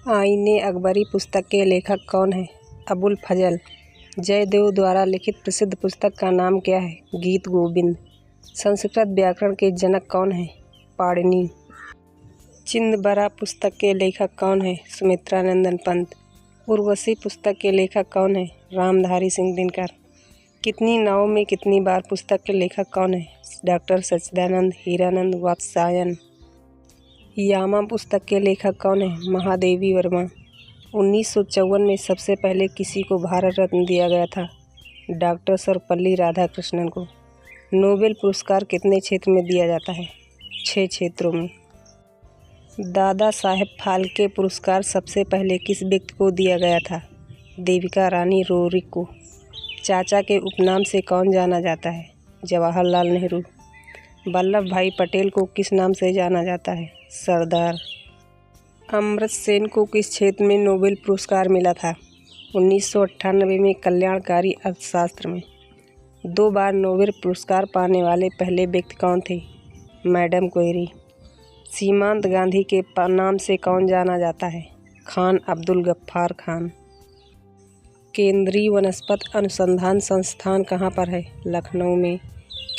आईने अकबरी पुस्तक के लेखक कौन हैं? अबुल फजल। जयदेव द्वारा लिखित प्रसिद्ध पुस्तक का नाम क्या है? गीत गोविंद। संस्कृत व्याकरण के जनक कौन हैं? पाणिनि। चिंदबरा पुस्तक के लेखक कौन हैं? सुमित्रानंदन पंत। उर्वशी पुस्तक के लेखक कौन हैं? रामधारी सिंह दिनकर। कितनी नावों में कितनी बार पुस्तक के लेखक कौन हैं? डॉक्टर सच्चिदानंद हीरानंद वात्स्यायन। यामा पुस्तक के लेखक कौन हैं? महादेवी वर्मा। 1954 में सबसे पहले किसी को भारत रत्न दिया गया था? डॉक्टर सर्वपल्ली राधाकृष्णन को। नोबेल पुरस्कार कितने क्षेत्र में दिया जाता है? 6 क्षेत्रों में। दादा साहेब फाल्के पुरस्कार सबसे पहले किस व्यक्ति को दिया गया था? देविका रानी रोरिक को। चाचा के उपनाम से कौन जाना जाता है? जवाहरलाल नेहरू। वल्लभ भाई पटेल को किस नाम से जाना जाता है? सरदार। अमर्त्य सेन को किस क्षेत्र में नोबेल पुरस्कार मिला था? 1998 में कल्याणकारी अर्थशास्त्र में। 2 बार नोबेल पुरस्कार पाने वाले पहले व्यक्ति कौन थे? Madam query. सीमांत गांधी के नाम से कौन जाना जाता है? खान अब्दुल गफ्फार खान। केंद्रीय वनस्पति अनुसंधान संस्थान कहाँ पर है? लखनऊ में।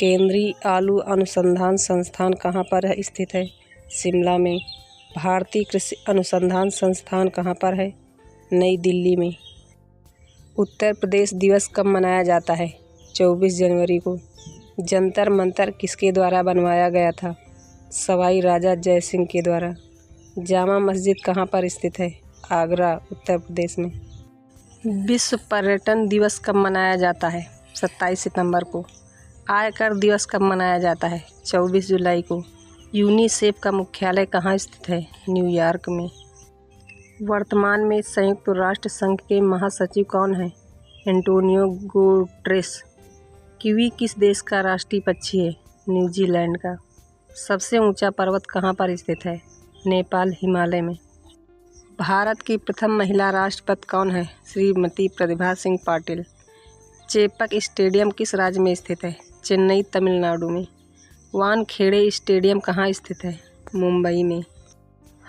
केंद्रीय आलू अनुसंधान संस्थान कहाँ पर स्थित है? शिमला में। भारतीय कृषि अनुसंधान संस्थान कहाँ पर है? नई दिल्ली में। उत्तर प्रदेश दिवस कब मनाया जाता है? 24 जनवरी को। जंतर मंतर किसके द्वारा बनवाया गया था? सवाई राजा जय सिंह के द्वारा। जामा मस्जिद कहाँ पर स्थित है? आगरा, उत्तर प्रदेश में। विश्व पर्यटन दिवस कब मनाया जाता है? 27 सितंबर को। आयकर दिवस कब मनाया जाता है? 24 जुलाई को। यूनिसेफ का मुख्यालय कहाँ स्थित है? न्यूयॉर्क में। वर्तमान में संयुक्त राष्ट्र संघ के महासचिव कौन हैं? Antonio Guterres. कीवी किस देश का राष्ट्रीय पक्षी है? न्यूजीलैंड का। सबसे ऊंचा पर्वत कहाँ पर स्थित है? नेपाल, हिमालय में। भारत की प्रथम महिला राष्ट्रपति कौन है? श्रीमती प्रतिभा सिंह पाटिल। चेपक स्टेडियम किस राज्य में स्थित है? चेन्नई, तमिलनाडु में। वानखेड़े स्टेडियम कहाँ स्थित है? मुंबई में।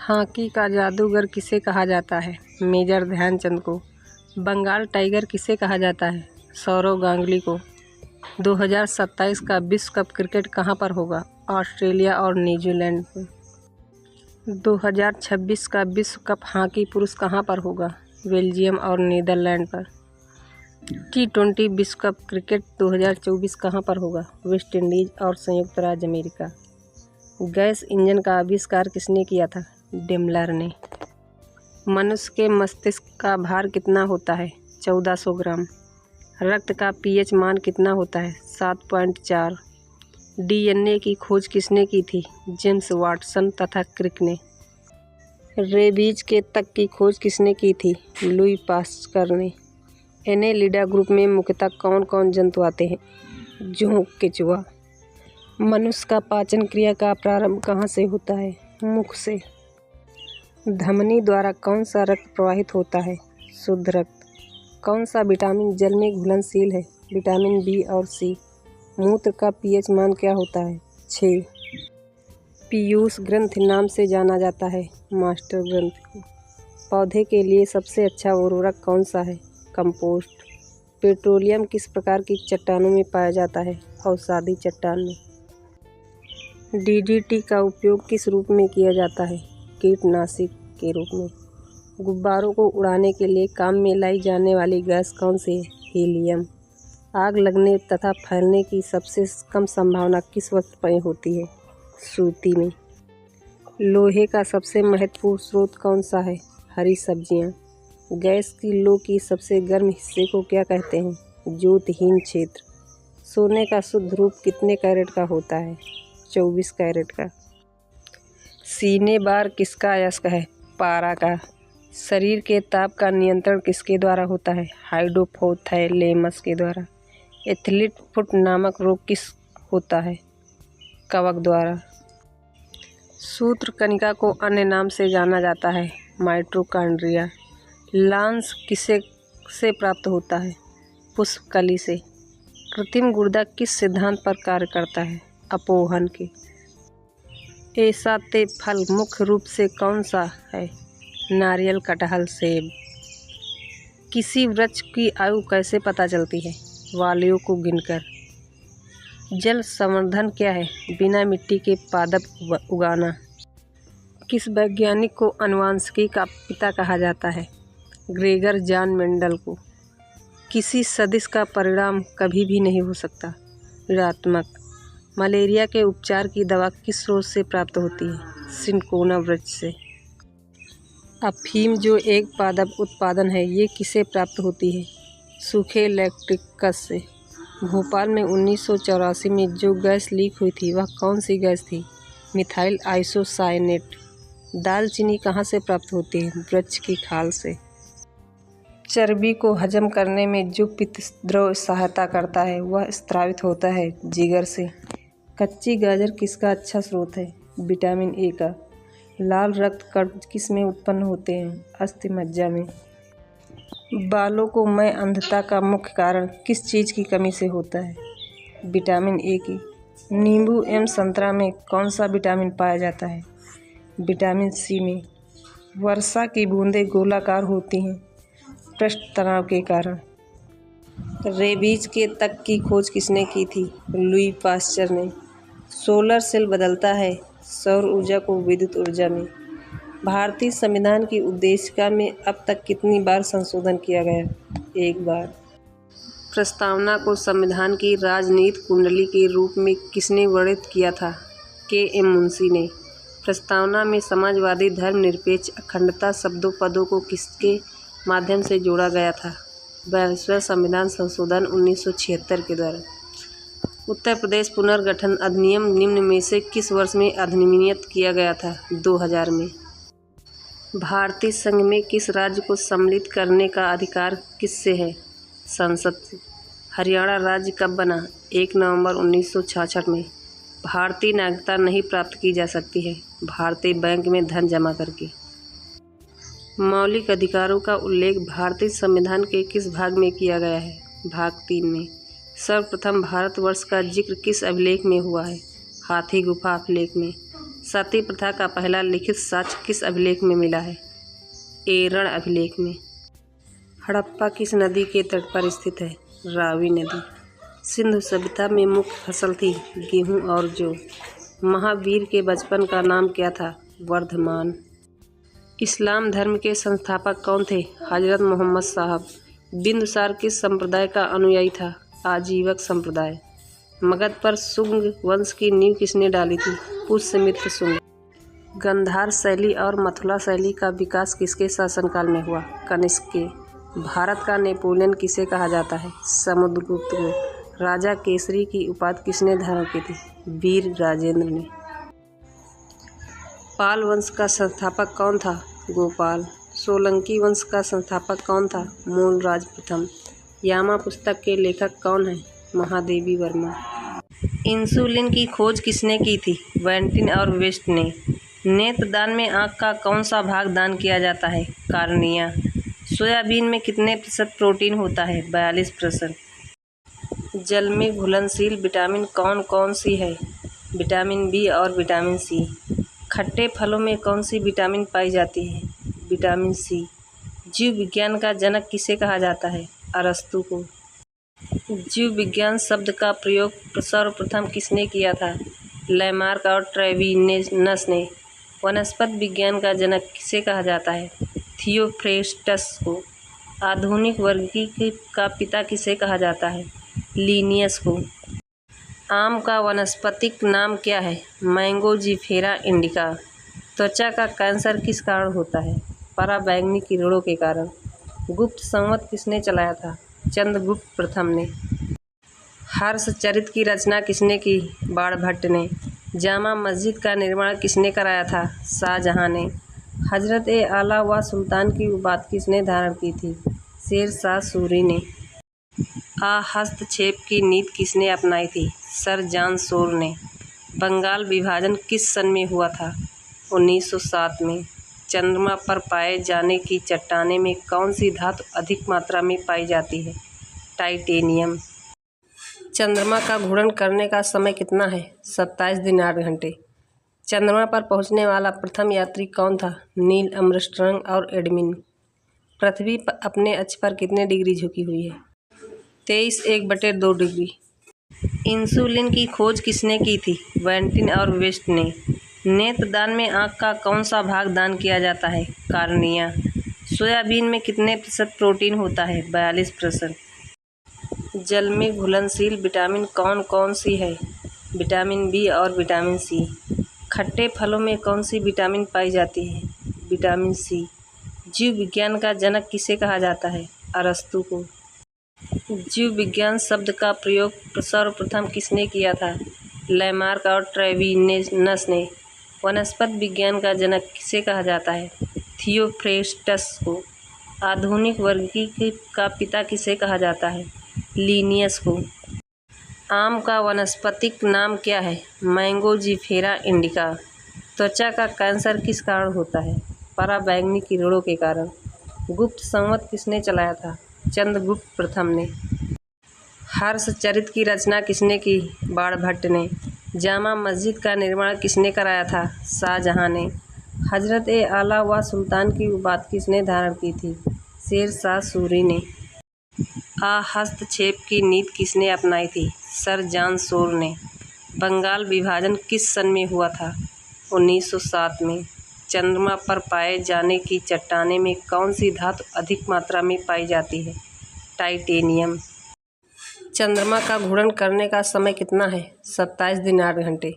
हॉकी का जादूगर किसे कहा जाता है? मेजर ध्यानचंद को। बंगाल टाइगर किसे कहा जाता है? सौरव गांगुली को। 2027 का विश्व कप क्रिकेट कहाँ पर होगा? ऑस्ट्रेलिया और न्यूजीलैंड में। 2026 का विश्व कप हॉकी पुरुष कहाँ पर होगा? बेल्जियम और नीदरलैंड पर। T20 विश्व कप क्रिकेट 2024 कहाँ पर होगा? वेस्ट इंडीज और संयुक्त राज्य अमेरिका। गैस इंजन का आविष्कार किसने किया था? डेमलर ने। मनुष्य के मस्तिष्क का भार कितना होता है? 1400 ग्राम। रक्त का pH मान कितना होता है? 7.4। DNA की खोज किसने की थी? जेम्स वाटसन तथा क्रिक ने। रेबीज के तक की खोज किसने की थी? लुई पास्चर ने। एनेलिडा ग्रुप में मुख्यतः कौन कौन जंतु आते हैं? जोंक, केचुआ। मनुष्य का पाचन क्रिया का प्रारंभ कहाँ से होता है? मुख से। धमनी द्वारा कौन सा रक्त प्रवाहित होता है? शुद्ध रक्त। कौन सा विटामिन जल में घुलनशील है? विटामिन बी और सी। मूत्र का pH मान क्या होता है? 6। पीयूष ग्रंथि नाम से जाना जाता है? मास्टर ग्रंथि। पौधे के लिए सबसे अच्छा उर्वरक कौन सा है? कंपोस्ट। पेट्रोलियम किस प्रकार की चट्टानों में पाया जाता है? अवसादी चट्टान में। DDT का उपयोग किस रूप में किया जाता है? कीटनाशक के रूप में। गुब्बारों को उड़ाने के लिए काम में लाई जाने वाली गैस कौन सी है? हीलियम। आग लगने तथा फैलने की सबसे कम संभावना किस वस्तु में होती है? सूती में। लोहे का सबसे महत्वपूर्ण स्रोत कौन सा है? हरी सब्जियां। गैस की लो की सबसे गर्म हिस्से को क्या कहते हैं? ज्योतिहीन क्षेत्र। सोने का शुद्ध रूप कितने कैरेट का होता है? 24 कैरेट का। सीने बार किसका अयस्क है? पारा का। शरीर के ताप का नियंत्रण किसके द्वारा होता है? हाइड्रोथैलेमस के द्वारा। एथलीट फुट नामक रोग किस होता है? कवक द्वारा। सूत्रकनिका को अन्य नाम से जाना जाता है? माइटोकॉन्ड्रिया। लांस किसे से प्राप्त होता है? पुष्पकली से। कृत्रिम गुर्दा किस सिद्धांत पर कार्य करता है? अपोहन के। ऐसा ते फल मुख्य रूप से कौन सा है? नारियल, कटहल, सेब। किसी वृक्ष की आयु कैसे पता चलती है? वालियों को गिनकर। जल संवर्धन क्या है? बिना मिट्टी के पादप उगाना। किस वैज्ञानिक को आनुवंशिकी का पिता कहा जाता है? ग्रेगर जॉन मेंडल को। किसी सदिश का परिणाम कभी भी नहीं हो सकता। ऋणात्मक। मलेरिया के उपचार की दवा किस स्रोत से प्राप्त होती है? सिनकोना वृक्ष से। अफीम जो एक पादप उत्पादन है, ये किसे प्राप्त होती है? सूखे लैक्टिकस से। भोपाल में 1984 में जो गैस लीक हुई थी वह कौन सी गैस थी? Methyl isocyanate. दालचीनी कहाँ से प्राप्त होती है? वृक्ष की खाल से। चर्बी को हजम करने में जो पित्तद्रव सहायता करता है वह स्रावित होता है जिगर से। कच्ची गाजर किसका अच्छा स्रोत है? विटामिन ए का। लाल रक्त कण किस में उत्पन्न होते हैं? अस्थि मज्जा में। बालों को मैं अंधता का मुख्य कारण किस चीज़ की कमी से होता है? विटामिन ए की। नींबू एवं संतरा में कौन सा विटामिन पाया जाता है? विटामिन सी में। वर्षा की बूंदें गोलाकार होती हैं पृष्ठ तनाव के कारण। रेबीज के तक की खोज किसने की थी? लुई पास्चर ने। सोलर सेल बदलता है सौर ऊर्जा को विद्युत ऊर्जा में। भारतीय संविधान की उद्देशिका में अब तक कितनी बार संशोधन किया गया? एक बार। प्रस्तावना को संविधान की राजनीति कुंडली के रूप में किसने वर्णित किया था? के.एम. मुंशी ने। प्रस्तावना में समाजवादी, धर्मनिरपेक्ष, अखंडता शब्दों पदों को किसके माध्यम से जोड़ा गया था? 22वां संविधान संशोधन 1976 के द्वारा। उत्तर प्रदेश पुनर्गठन अधिनियम निम्न में से किस वर्ष में अधिनियमित किया गया था? 2000 में। भारतीय संघ में किस राज्य को सम्मिलित करने का अधिकार किससे है? संसद से। हरियाणा राज्य कब बना? 1 नवंबर 1966 में। भारतीय नागरिकता नहीं प्राप्त की जा सकती है भारतीय बैंक में धन जमा करके। मौलिक अधिकारों का उल्लेख भारतीय संविधान के किस भाग में किया गया है? भाग 3 में। सर्वप्रथम भारतवर्ष का जिक्र किस अभिलेख में हुआ है? हाथी गुफा अभिलेख में। सती प्रथा का पहला लिखित साक्ष्य किस अभिलेख में मिला है? एरण अभिलेख में। हड़प्पा किस नदी के तट पर स्थित है? रावी नदी। सिंधु सभ्यता में मुख्य फसल थी गेहूं और जौ। महावीर के बचपन का नाम क्या था? वर्धमान। इस्लाम धर्म के संस्थापक कौन थे? हजरत मोहम्मद साहब। बिंदुसार किस संप्रदाय का अनुयायी था? आजीवक संप्रदाय। मगध पर शुंग वंश की नींव किसने डाली थी? पुष्यमित्र शुंग। गांधार शैली और मथुरा शैली का विकास किसके शासनकाल में हुआ? कनिष्क के। भारत का नेपोलियन किसे कहा जाता है? समुद्रगुप्त को। राजा केसरी की उपाधि किसने धारण की थी? वीर राजेंद्र ने। पाल वंश का संस्थापक कौन था? गोपाल। सोलंकी वंश का संस्थापक कौन था? मूलराज प्रथम। यामा पुस्तक के लेखक कौन हैं? महादेवी वर्मा। इंसुलिन की खोज किसने की थी? वेंटिन और वेस्ट ने। नेत्रदान में आँख का कौन सा भाग दान किया जाता है? कार्निया। सोयाबीन में कितने प्रतिशत प्रोटीन होता है? 42%। जल में घुलनशील विटामिन कौन कौन सी है? विटामिन बी और विटामिन सी। खट्टे फलों में कौन सी विटामिन पाई जाती है? Vitamin C. जीव विज्ञान का जनक किसे कहा जाता है? अरस्तु को। जीव विज्ञान शब्द का प्रयोग सर्वप्रथम किसने किया था? लैमार्क और ट्रेविनस ने। वनस्पति विज्ञान का जनक किसे कहा जाता है? थियोफ्रेस्टस को। आधुनिक वर्गीकरण का पिता किसे कहा जाता है? लिनियस को। आम का वानस्पतिक नाम क्या है? मैंगोजीफेरा इंडिका। त्वचा का कैंसर किस कारण होता है? पराबैंगनी किरणों के कारण। गुप्त संवत किसने चलाया था? चंद्रगुप्त प्रथम ने। हर्षचरित की रचना किसने की? बाणभट्ट ने। जामा मस्जिद का निर्माण किसने कराया था? शाहजहां ने। हजरत ए आला व सुल्तान की उपाधि किसने धारण की थी? शेर शाह सूरी ने। हस्तक्षेप की नीति किसने अपनाई थी? सर जॉन शोर ने। बंगाल विभाजन किस सन में हुआ था? 1907 में। चंद्रमा पर पाए जाने की चट्टाने में कौन सी धातु अधिक मात्रा में पाई जाती है? टाइटेनियम। चंद्रमा का घूर्णन करने का समय कितना है? 27 दिन 8 घंटे। चंद्रमा पर पहुंचने वाला प्रथम यात्री कौन था? नील आर्मस्ट्रांग और एडमिन। पृथ्वी अपने अक्ष पर कितने डिग्री झुकी हुई है? 23 1/2 डिग्री। इंसुलिन की खोज किसने की थी? वेंटिन और वेस्ट ने। नेत्रदान में आँख का कौन सा भाग दान किया जाता है? कार्निया। सोयाबीन में कितने प्रतिशत प्रोटीन होता है? 42%। जल में घुलनशील विटामिन कौन कौन सी है? विटामिन बी और विटामिन सी। खट्टे फलों में कौन सी विटामिन पाई जाती है? Vitamin C. जीव विज्ञान का जनक किसे कहा जाता है? अरस्तु को। जीव विज्ञान शब्द का प्रयोग सर्वप्रथम किसने किया था? लैमार्क और ट्रेविनस ने। वनस्पति विज्ञान का जनक किसे कहा जाता है? थियोफ्रेस्टस को। आधुनिक वर्गीकरण का पिता किसे कहा जाता है? लिनियस को। आम का वानस्पतिक नाम क्या है? मैंगोजीफेरा इंडिका। त्वचा का कैंसर किस कारण होता है? पराबैंगनी किरणों के कारण। गुप्त संवत किसने चलाया था? चंद्रगुप्त प्रथम ने। हर्षचरित की रचना किसने की? बाणभट्ट ने। जामा मस्जिद का निर्माण किसने कराया था? शाहजहां ने। हजरत ए आला व सुल्तान की उपाधि किसने धारण की थी? शेर शाह सूरी ने। हस्तक्षेप की नीति किसने अपनाई थी? सर जॉन शोर ने। बंगाल विभाजन किस सन में हुआ था? 1907 में। चंद्रमा पर पाए जाने की चट्टाने में कौन सी धातु अधिक मात्रा में पाई जाती है? टाइटेनियम। चंद्रमा का घूर्णन करने का समय कितना है? 27 दिन 8 घंटे।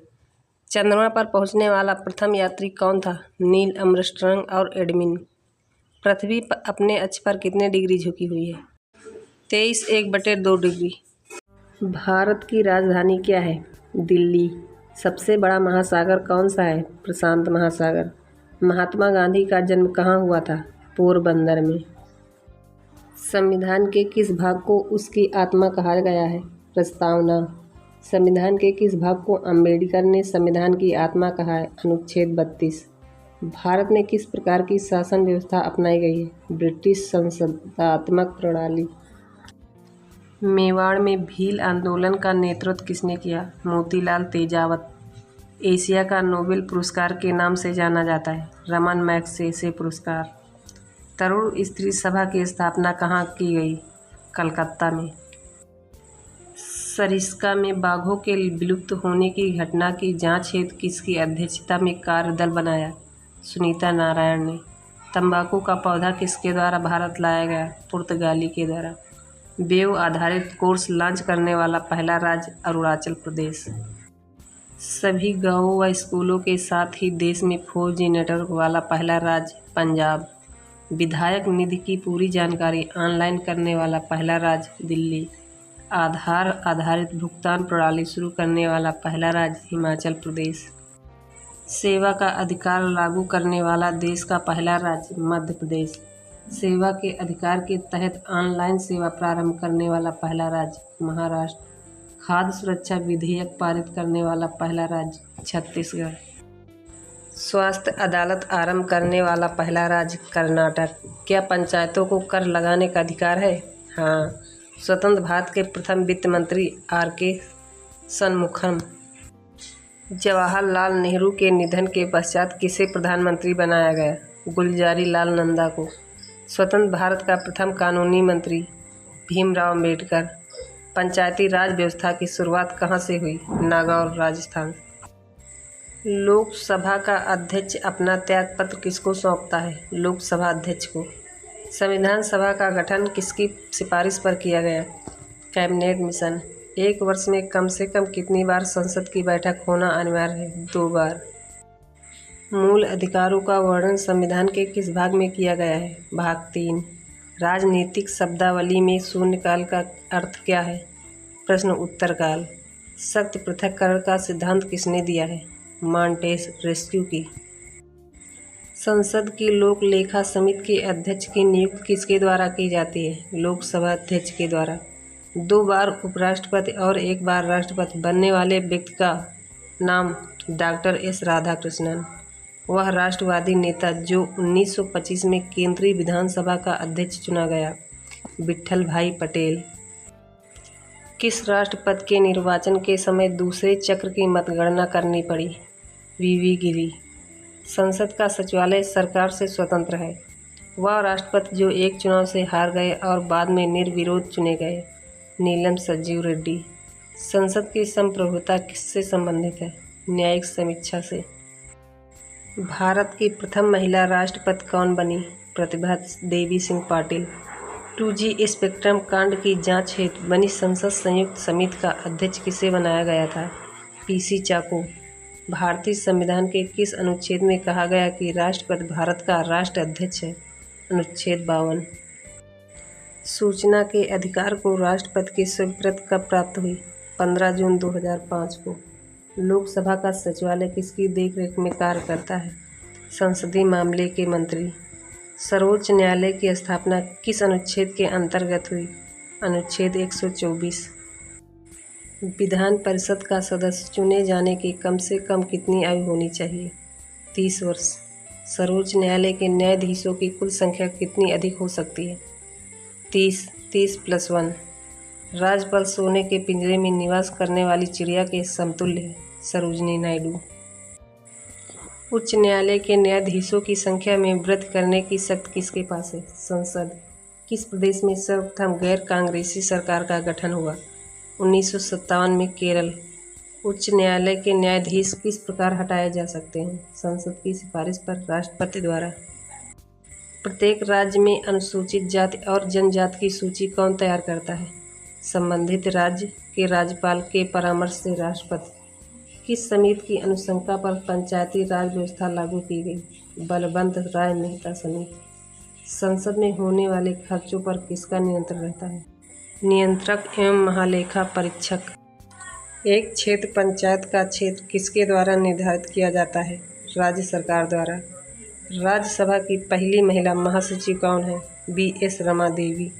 चंद्रमा पर पहुंचने वाला प्रथम यात्री कौन था? नील आर्मस्ट्रांग और एडमिन। पृथ्वी अपने अक्ष पर कितने डिग्री झुकी हुई है? 23 1/2 डिग्री। भारत की राजधानी क्या है? दिल्ली। सबसे बड़ा महासागर कौन सा है? प्रशांत महासागर। महात्मा गांधी का जन्म कहाँ हुआ था? पोरबंदर में। संविधान के किस भाग को उसकी आत्मा कहा गया है? प्रस्तावना। संविधान के किस भाग को अम्बेडकर ने संविधान की आत्मा कहा है? अनुच्छेद 32। भारत में किस प्रकार की शासन व्यवस्था अपनाई गई है? ब्रिटिश संसदात्मक प्रणाली। मेवाड़ में भील आंदोलन का नेतृत्व किसने किया? मोतीलाल तेजावत। एशिया का नोबेल पुरस्कार के नाम से जाना जाता है? रमन मैग्सेसे पुरस्कार। तरुण स्त्री सभा की स्थापना कहाँ की गई? कलकत्ता में। सरिस्का में बाघों के विलुप्त होने की घटना की जांच हेतु किसकी अध्यक्षता में कार्यदल बनाया? सुनीता नारायण ने। तंबाकू का पौधा किसके द्वारा भारत लाया गया? पुर्तगाली के द्वारा। वेब आधारित कोर्स लॉन्च करने वाला पहला राज्य अरुणाचल प्रदेश। सभी गांवों व स्कूलों के साथ ही देश में 4G नेटवर्क वाला पहला राज्य पंजाब। विधायक निधि की पूरी जानकारी ऑनलाइन करने वाला पहला राज्य दिल्ली। आधार आधारित भुगतान प्रणाली शुरू करने वाला पहला राज्य हिमाचल प्रदेश। सेवा का अधिकार लागू करने वाला देश का पहला राज्य मध्य प्रदेश। सेवा के अधिकार के तहत ऑनलाइन सेवा प्रारंभ करने वाला पहला राज्य महाराष्ट्र। खाद्य सुरक्षा विधेयक पारित करने वाला पहला राज्य छत्तीसगढ़। स्वास्थ्य अदालत आरंभ करने वाला पहला राज्य कर्नाटक। क्या पंचायतों को कर लगाने का अधिकार है? हाँ। स्वतंत्र भारत के प्रथम वित्त मंत्री RK शनमुखम। जवाहरलाल नेहरू के निधन के पश्चात किसे प्रधानमंत्री बनाया गया? गुलजारीलाल नंदा को। स्वतंत्र भारत का प्रथम कानूनी मंत्री भीमराव अम्बेडकर। पंचायती राज व्यवस्था की शुरुआत कहाँ से हुई? नागौर, राजस्थान। लोकसभा का अध्यक्ष अपना त्यागपत्र किसको सौंपता है? लोकसभा अध्यक्ष को। संविधान सभा का गठन किसकी सिफारिश पर किया गया? Cabinet mission. एक वर्ष में कम से कम कितनी बार संसद की बैठक होना अनिवार्य है? 2 बार। मूल अधिकारों का वर्णन संविधान के किस भाग में किया गया है? भाग 3। राजनीतिक शब्दावली में शून्यकाल का अर्थ क्या है? प्रश्न उत्तर काल। शक्ति पृथक्करण का सिद्धांत किसने दिया है? मॉन्टेस्क्यू की। संसद की लोक लेखा समिति के अध्यक्ष की नियुक्ति किसके द्वारा की जाती है? लोकसभा अध्यक्ष के द्वारा। 2 बार उपराष्ट्रपति और 1 बार राष्ट्रपति बनने वाले व्यक्ति का नाम डॉक्टर S राधाकृष्णन। वह राष्ट्रवादी नेता जो 1925 में केंद्रीय विधानसभा का अध्यक्ष चुना गया। विट्ठल भाई पटेल। किस राष्ट्रपति के निर्वाचन के समय दूसरे चक्र की मतगणना करनी पड़ी? वीवी गिरी। संसद का सचिवालय सरकार से स्वतंत्र है। वह राष्ट्रपति जो एक चुनाव से हार गए और बाद में निर्विरोध चुने गए। नीलम संजीव रेड्डी। संसद की संप्रभुता किससे संबंधित है? न्यायिक समीक्षा से। भारत की प्रथम महिला राष्ट्रपति कौन बनी? प्रतिभा देवी सिंह पाटिल। 2G स्पेक्ट्रम कांड की जांच हेतु बनी संसद संयुक्त समिति का अध्यक्ष किसे बनाया गया था? PC चाको। भारतीय संविधान के किस अनुच्छेद में कहा गया कि राष्ट्रपति भारत का राष्ट्र अध्यक्ष है? अनुच्छेद 52। सूचना के अधिकार को राष्ट्रपति की स्वीकृति कब प्राप्त हुई? 15 जून 2005 को। लोकसभा का सचिवालय किसकी देखरेख में कार्य करता है? संसदीय मामले के मंत्री। सर्वोच्च न्यायालय की स्थापना किस अनुच्छेद के अंतर्गत हुई? अनुच्छेद 124। विधान परिषद का सदस्य चुने जाने की कम से कम कितनी आयु होनी चाहिए? 30 वर्ष। सर्वोच्च न्यायालय के न्यायाधीशों की कुल संख्या कितनी अधिक हो सकती है? 30 + 1। राजपाल सोने के पिंजरे में निवास करने वाली चिड़िया के समतुल्य है। सरोजिनी नायडू। उच्च न्यायालय के न्यायाधीशों की संख्या में वृद्धि करने की शक्ति किसके पास है? संसद। किस प्रदेश में सर्वप्रथम गैर कांग्रेसी सरकार का गठन हुआ? 1957 में केरल। उच्च न्यायालय के न्यायाधीश किस प्रकार हटाए जा सकते हैं? संसद की सिफारिश पर राष्ट्रपति द्वारा। प्रत्येक राज्य में अनुसूचित जाति और जनजाति की सूची कौन तैयार करता है? संबंधित राज्य के राज्यपाल के परामर्श से राष्ट्रपति। किस समिति की अनुशंसा पर पंचायती राज व्यवस्था लागू की गई? बलवंत राय मेहता समिति। संसद में होने वाले खर्चों पर किसका नियंत्रण रहता है? नियंत्रक एवं महालेखा परीक्षक। एक क्षेत्र पंचायत का क्षेत्र किसके द्वारा निर्धारित किया जाता है? राज्य सरकार द्वारा। राज्यसभा की पहली महिला महासचिव कौन है? BS रमा देवी।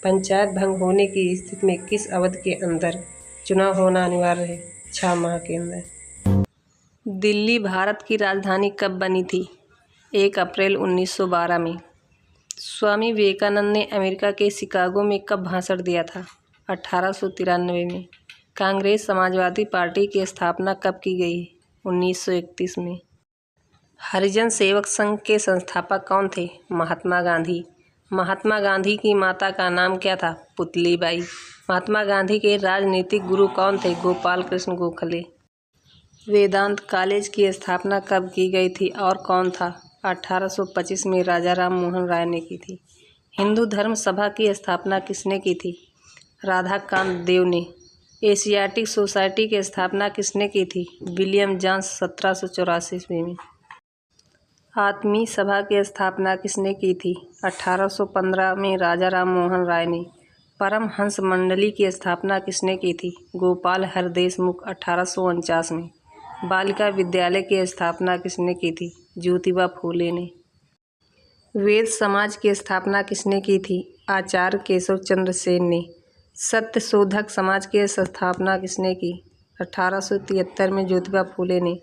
पंचायत भंग होने की स्थिति में किस अवधि के अंदर चुनाव होना अनिवार्य है? 6 माह के अंदर। दिल्ली भारत की राजधानी कब बनी थी? 1 अप्रैल 1912 में। स्वामी विवेकानंद ने अमेरिका के शिकागो में कब भाषण दिया था? 1893 में। कांग्रेस समाजवादी पार्टी की स्थापना कब की गई? 1931 में। हरिजन सेवक संघ के संस्थापक कौन थे? महात्मा गांधी। महात्मा गांधी की माता का नाम क्या था? पुतलीबाई। महात्मा गांधी के राजनीतिक गुरु कौन थे? गोपाल कृष्ण गोखले। वेदांत कॉलेज की स्थापना कब की गई थी और कौन था? 1825 में राजा राम मोहन राय ने की थी। हिंदू धर्म सभा की स्थापना किसने की थी? राधाकांत देव ने। एशियाटिक सोसाइटी की स्थापना किसने की थी? विलियम जॉन्स 1784 ईस्वी में। आत्मीय सभा की स्थापना किसने की थी? 1815 में राजा राम मोहन राय ने। परमहंस मंडली की स्थापना किसने की थी? गोपाल हरदेशमुख 1849 में। बालिका विद्यालय की स्थापना किसने की थी? ज्योतिबा फूले ने। वेद समाज की स्थापना किसने की थी? आचार्य केशव चंद्र सेन ने। सत्य शोधक समाज की स्थापना किसने की? 1873 में ज्योतिबा फूले ने।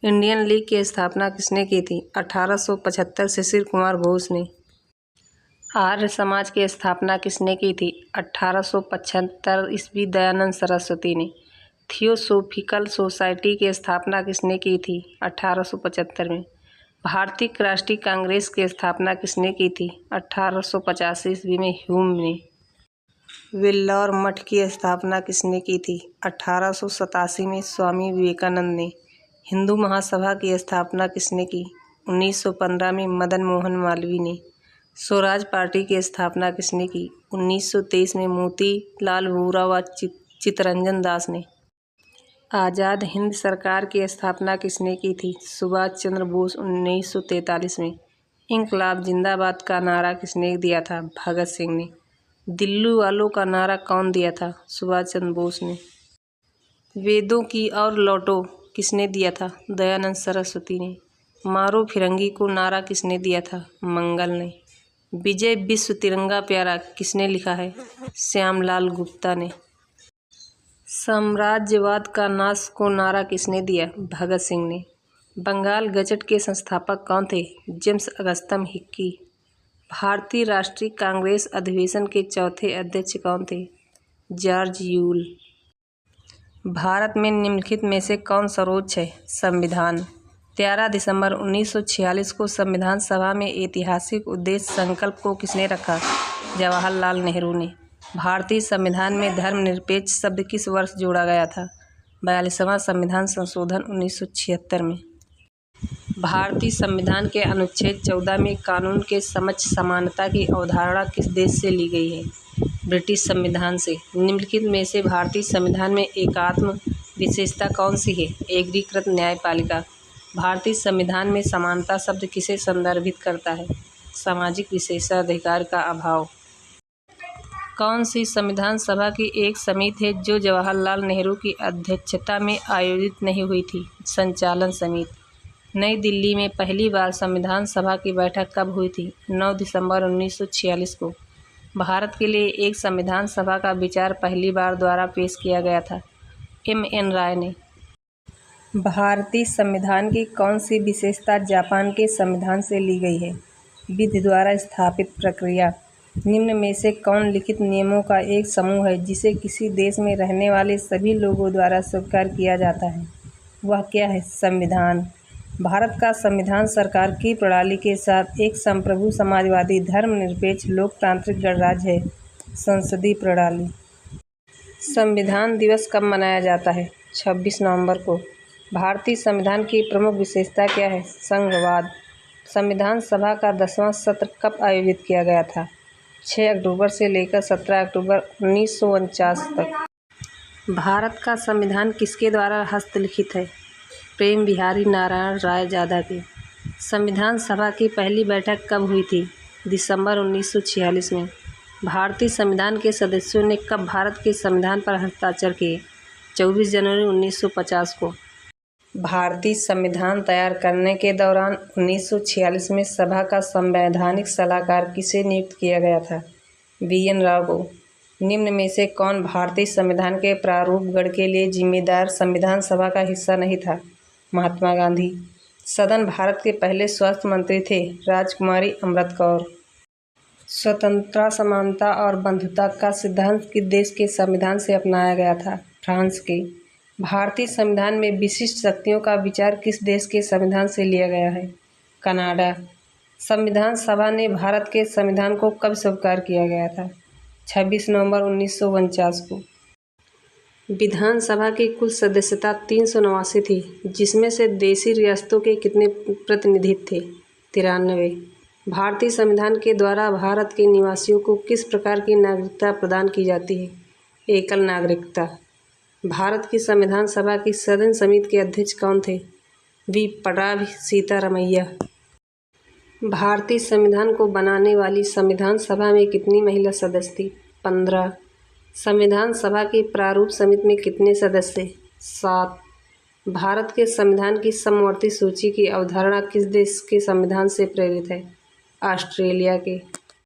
इंडियन लीग की स्थापना किसने की थी? 1875 शिशिर कुमार घोष ने। आर्य समाज की स्थापना किसने की थी? 1875 ईस्वी दयानंद सरस्वती ने। थियोसोफिकल सोसाइटी की स्थापना किसने की थी? 1875 में। भारतीय राष्ट्रीय कांग्रेस की स्थापना किसने की थी? 1885 ईस्वी में ह्यूम ने। वेल्लोर मठ की स्थापना किसने की थी? 1887 में स्वामी विवेकानंद ने। हिंदू महासभा की स्थापना किसने की? 1915 में मदन मोहन मालवीय ने। स्वराज पार्टी की स्थापना किसने की? 1923 में मोतीलाल वोरा व चित्तरंजन दास ने। आज़ाद हिंद सरकार की स्थापना किसने की थी? सुभाष चंद्र बोस 1943 में। इंकलाब जिंदाबाद का नारा किसने दिया था? भगत सिंह ने। दिल्ली वालों का नारा कौन दिया था? सुभाष चंद्र बोस ने। वेदों की और लौटो किसने दिया था? दयानंद सरस्वती ने। मारो फिरंगी को नारा किसने दिया था? मंगल ने। विजय विश्व तिरंगा प्यारा किसने लिखा है? श्यामलाल गुप्ता ने। साम्राज्यवाद का नाश को नारा किसने दिया? भगत सिंह ने। बंगाल गजट के संस्थापक कौन थे? James Augustus Hicky. भारतीय राष्ट्रीय कांग्रेस अधिवेशन के चौथे अध्यक्ष कौन थे? George Yule. भारत में निम्नलिखित में से कौन सर्वोच्च है? संविधान। 13 दिसंबर 1946 को संविधान सभा में ऐतिहासिक उद्देश्य संकल्प को किसने रखा? जवाहरलाल नेहरू ने। भारतीय संविधान में धर्मनिरपेक्ष शब्द किस वर्ष जोड़ा गया था? 42वां संविधान संशोधन 1976 में। भारतीय संविधान के अनुच्छेद 14 में कानून के समक्ष समानता की अवधारणा किस देश से ली गई है? ब्रिटिश संविधान से। निम्नलिखित में से भारतीय संविधान में एकात्म विशेषता कौन सी है? एकीकृत न्यायपालिका। भारतीय संविधान में समानता शब्द किसे संदर्भित करता है? सामाजिक विशेषाधिकार का अभाव। कौन सी संविधान सभा की एक समिति है जो जवाहरलाल नेहरू की अध्यक्षता में आयोजित नहीं हुई थी? संचालन समिति। नई दिल्ली में पहली बार संविधान सभा की बैठक कब हुई थी? 9 दिसंबर 1946 को। भारत के लिए एक संविधान सभा का विचार पहली बार द्वारा पेश किया गया था? M.N. राय ने। भारतीय संविधान की कौन सी विशेषता जापान के संविधान से ली गई है? विधि द्वारा स्थापित प्रक्रिया। निम्न में से कौन लिखित नियमों का एक समूह है जिसे किसी देश में रहने वाले सभी लोगों द्वारा स्वीकार किया जाता है? वह क्या है? संविधान। भारत का संविधान सरकार की प्रणाली के साथ एक संप्रभु समाजवादी धर्मनिरपेक्ष लोकतांत्रिक गणराज्य है। संसदीय प्रणाली। संविधान दिवस कब मनाया जाता है? 26 नवंबर को। भारतीय संविधान की प्रमुख विशेषता क्या है? संघवाद। संविधान सभा का 10वां सत्र कब आयोजित किया गया था? 6 अक्टूबर से लेकर 17 अक्टूबर 1949 तक। भारत का संविधान किसके द्वारा हस्तलिखित है? प्रेम बिहारी नारायण राय जादा की। संविधान सभा की पहली बैठक कब हुई थी? दिसंबर 1946 में। भारतीय संविधान के सदस्यों ने कब भारत के संविधान पर हस्ताक्षर किए? 24 जनवरी 1950 को। भारतीय संविधान तैयार करने के दौरान 1946 में सभा का संवैधानिक सलाहकार किसे नियुक्त किया गया था? V.N. राव को। निम्न में से कौन भारतीय संविधान के प्रारूप गढ़ के लिए जिम्मेदार संविधान सभा का हिस्सा नहीं था? महात्मा गांधी। सदन भारत के पहले स्वास्थ्य मंत्री थे? राजकुमारी अमृत कौर। स्वतंत्रता, समानता और बंधुता का सिद्धांत किस देश के संविधान से अपनाया गया था? फ्रांस के। भारतीय संविधान में विशिष्ट शक्तियों का विचार किस देश के संविधान से लिया गया है? कनाडा। संविधान सभा ने भारत के संविधान को कब स्वीकार किया गया था? 26 नवंबर 1949 को। विधानसभा की कुल सदस्यता 389 थी, जिसमें से देशी रियासतों के कितने प्रतिनिधित्व थे? 93। भारतीय संविधान के द्वारा भारत के निवासियों को किस प्रकार की नागरिकता प्रदान की जाती है? एकल नागरिकता। भारत की संविधान सभा की सदन समिति के अध्यक्ष कौन थे? वी. पट्टाभी सीतारामैया। भारतीय संविधान को बनाने वाली संविधान सभा में कितनी महिला सदस्य थी? 15। संविधान सभा की प्रारूप समिति में कितने सदस्य? 7। भारत के संविधान की समवर्ती सूची की अवधारणा किस देश के संविधान से प्रेरित है? ऑस्ट्रेलिया के।